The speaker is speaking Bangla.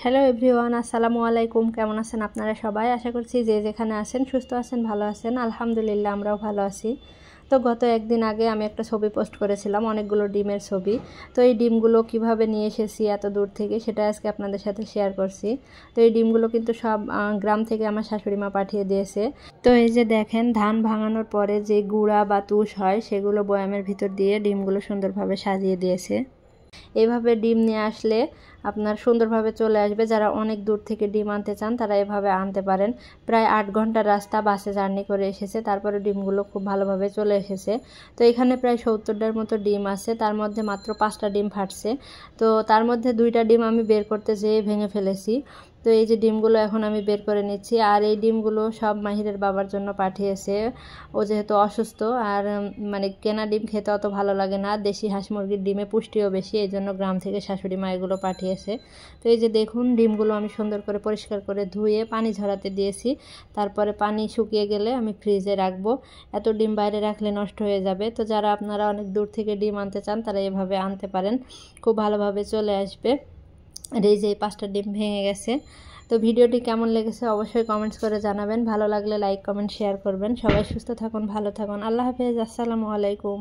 হ্যালো এভরিওয়ান, আসসালামু আলাইকুম। কেমন আছেন আপনারা সবাই? আশা করছি যে যেখানে আছেন সুস্থ আছেন, ভালো আছেন। আলহামদুলিল্লাহ, আমরাও ভালো আছি। তো গত একদিন আগে আমি একটা ছবি পোস্ট করেছিলাম, অনেকগুলো ডিমের ছবি। তো এই ডিমগুলো কিভাবে নিয়ে এসেছি এত দূর থেকে, সেটা আজকে আপনাদের সাথে শেয়ার করছি। তো এই ডিমগুলো কিন্তু সব গ্রাম থেকে আমার শাশুড়ি মা পাঠিয়ে দিয়েছে। তো এই যে দেখেন, ধান ভাঙানোর পরে যে গুঁড়া বা তুষ হয়, সেগুলো বয়ামের ভিতর দিয়ে ডিমগুলো সুন্দরভাবে সাজিয়ে দিয়েছে। এভাবে ডিম নিয়ে আসলে আপনার সুন্দরভাবে চলে আসবে। যারা অনেক দূর থেকে ডিম আনতে চান তারা এভাবে আনতে পারেন। প্রায় 8 ঘন্টার রাস্তা বাসে জার্নি করে এসেছে, তারপরে ডিমগুলো খুব ভালোভাবে চলে এসেছে। তো এখানে প্রায় 70টার মতো ডিম আছে, তার মধ্যে মাত্র 5টা ডিম ফাটছে। তো তার মধ্যে 2টা ডিম আমি বের করতে যেয়ে ভেঙে ফেলেছি। তো এই যে ডিমগুলো এখন আমি বের করে নিচ্ছি। আর এই ডিমগুলো সব মাহিরের বাবার জন্য পাঠিয়েছে। ও যেহেতু অসুস্থ, আর মানে কেনা ডিম খেতে অত ভালো লাগে না। দেশি হাঁস মুরগির ডিমে পুষ্টিও বেশি, এই জন্য গ্রাম থেকে শাশুড়ি মা এগুলো পাঠিয়েছে। তো এই যে দেখুন, ডিমগুলো আমি সুন্দর করে পরিষ্কার করে ধুয়ে পানি ঝরাতে দিয়েছি। তারপরে পানি শুকিয়ে গেলে আমি ফ্রিজে রাখবো। এত ডিম বাইরে রাখলে নষ্ট হয়ে যাবে। তো যারা আপনারা অনেক দূর থেকে ডিম আনতে চান তারা এভাবে আনতে পারেন, খুব ভালোভাবে চলে আসবে। আর এই যে 5টা ডিম ভেঙে গেছে। তো ভিডিওটি কেমন লেগেছে অবশ্যই কমেন্টস করে জানাবেন। ভালো লাগলে লাইক কমেন্ট শেয়ার করবেন। সবাই সুস্থ থাকুন, ভালো থাকুন। আল্লাহ হাফেজ, আসসালামু আলাইকুম।